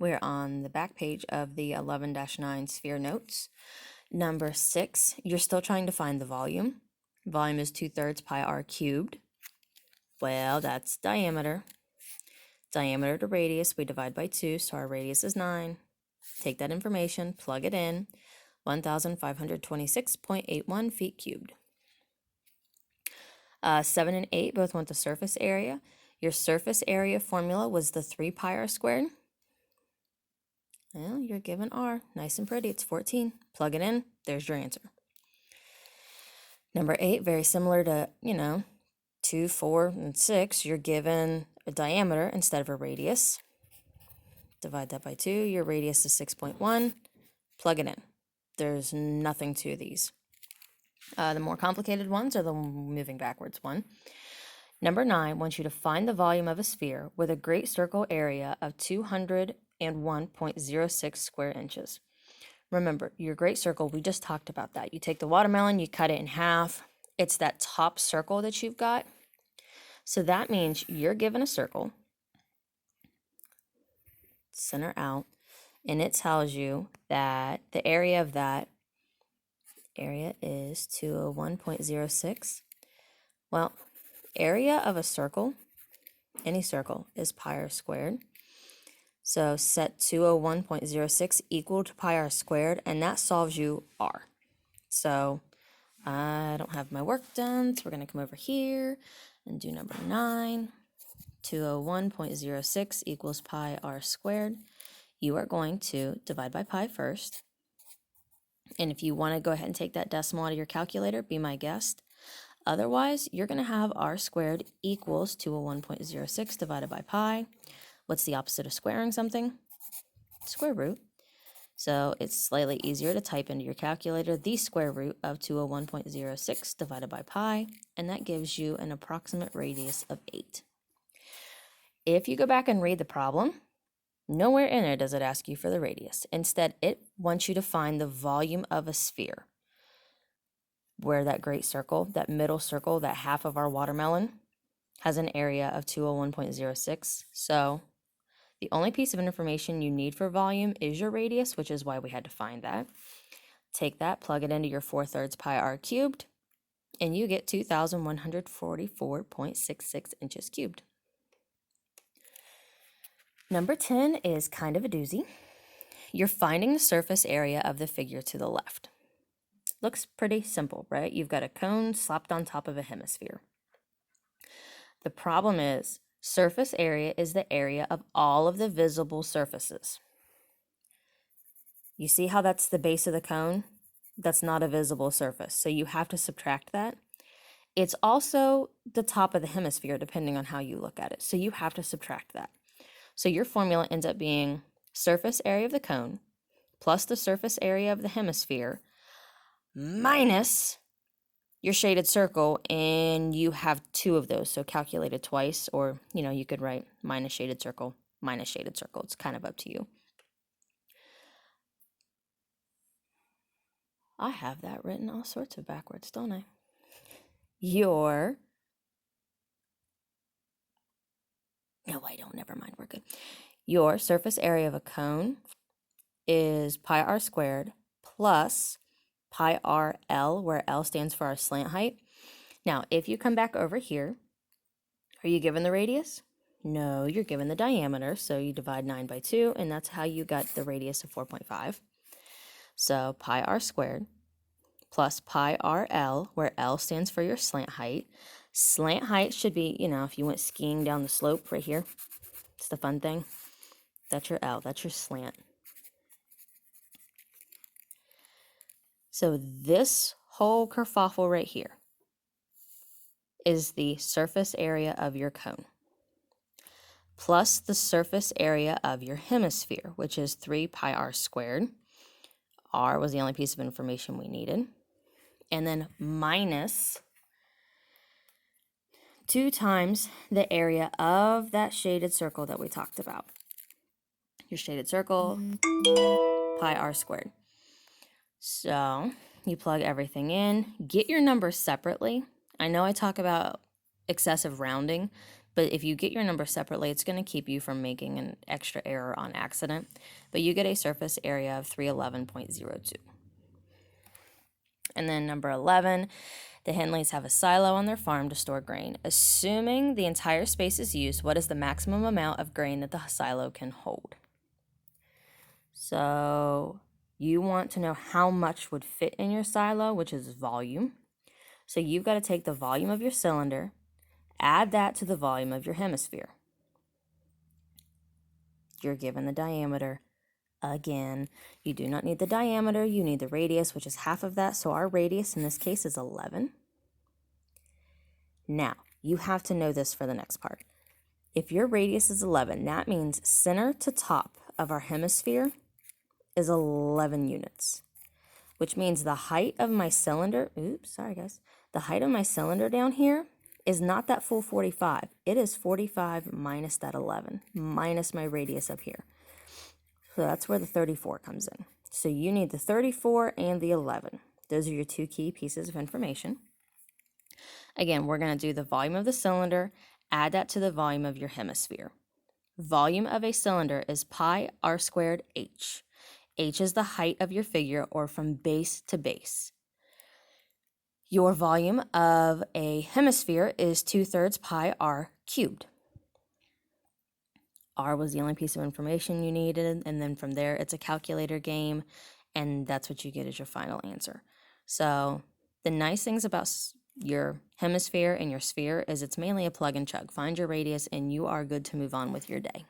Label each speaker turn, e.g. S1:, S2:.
S1: We're on the back page of the 11-9 sphere notes. Number 6, you're still trying to find the volume. Volume is 2/3 pi r cubed. Well, that's diameter. Diameter to radius, we divide by 2, so our radius is 9. Take that information, plug it in, 1,526.81 feet cubed. 7 and 8 both want the surface area. Your surface area formula was the 3 pi r squared. Well, you're given r. Nice and pretty. It's 14. Plug it in. There's your answer. Number 8, very similar to, 2, 4, and 6. You're given a diameter instead of a radius. Divide that by 2. Your radius is 6.1. Plug it in. There's nothing to these. The more complicated ones are the moving backwards one. Number 9 wants you to find the volume of a sphere with a great circle area of 201.06 square inches. Remember, your great circle, we just talked about that. You take the watermelon, you cut it in half. It's that top circle that you've got. So that means you're given a circle, center out, and it tells you that the area of that area is 201.06. Well, area of a circle, any circle, is pi r squared. So set 201.06 equal to pi r squared, and that solves you r. So I don't have my work done, so we're going to come over here and do number 9. 201.06 equals pi r squared. You are going to divide by pi first. And if you want to go ahead and take that decimal out of your calculator, be my guest. Otherwise, you're going to have r squared equals 201.06 divided by pi. What's the opposite of squaring something? Square root. So it's slightly easier to type into your calculator the square root of 201.06 divided by pi, and that gives you an approximate radius of 8. If you go back and read the problem, nowhere in it does it ask you for the radius. Instead, it wants you to find the volume of a sphere, where that great circle, that middle circle, that half of our watermelon, has an area of 201.06. So the only piece of information you need for volume is your radius, which is why we had to find that. Take that, plug it into your 4/3 pi r cubed, and you get 2,144.66 inches cubed. Number 10 is kind of a doozy. You're finding the surface area of the figure to the left. Looks pretty simple, right? You've got a cone slapped on top of a hemisphere. The problem is, surface area is the area of all of the visible surfaces. You see how that's the base of the cone? That's not a visible surface, so you have to subtract that. It's also the top of the hemisphere, depending on how you look at it, so you have to subtract that. So your formula ends up being surface area of the cone plus the surface area of the hemisphere minus your shaded circle, and you have 2 of those, so calculate it twice, or you could write minus shaded circle minus shaded circle. It's kind of up to you. I have that written all sorts of backwards, don't I? No, I don't. Never mind. We're good. Your surface area of a cone is pi r squared plus pi r L, where L stands for our slant height. Now, if you come back over here, are you given the radius? No, you're given the diameter, so you divide 9 by 2, and that's how you got the radius of 4.5. So pi r squared plus pi r L, where L stands for your slant height. Slant height should be, if you went skiing down the slope right here, it's the fun thing. That's your L, that's your slant. So this whole kerfuffle right here is the surface area of your cone plus the surface area of your hemisphere, which is 3 pi r squared. R was the only piece of information we needed. And then minus 2 times the area of that shaded circle that we talked about. Your shaded circle, pi r squared. So you plug everything in, get your numbers separately. I know I talk about excessive rounding, But if you get your number separately, it's going to keep you from making an extra error on accident. But you get a surface area of 311.02. And then number 11, the Henleys have a silo on their farm to store grain. Assuming the entire space is used, what is the maximum amount of grain that the silo can hold? So you want to know how much would fit in your silo, which is volume. So you've got to take the volume of your cylinder, add that to the volume of your hemisphere. You're given the diameter. Again, you do not need the diameter, you need the radius, which is half of that. So our radius in this case is 11. Now, you have to know this for the next part. If your radius is 11, that means center to top of our hemisphere is 11 units, which means the height of my cylinder, the height of my cylinder down here is not that full 45. It is 45 minus that 11, minus my radius up here. So that's where the 34 comes in. So you need the 34 and the 11. Those are your two key pieces of information. Again, we're going to do the volume of the cylinder, add that to the volume of your hemisphere. Volume of a cylinder is pi r squared h. H is the height of your figure, or from base to base. Your volume of a hemisphere is 2/3 pi r cubed. R was the only piece of information you needed, and then from there it's a calculator game, and that's what you get as your final answer. So the nice things about your hemisphere and your sphere is it's mainly a plug and chug. Find your radius and you are good to move on with your day.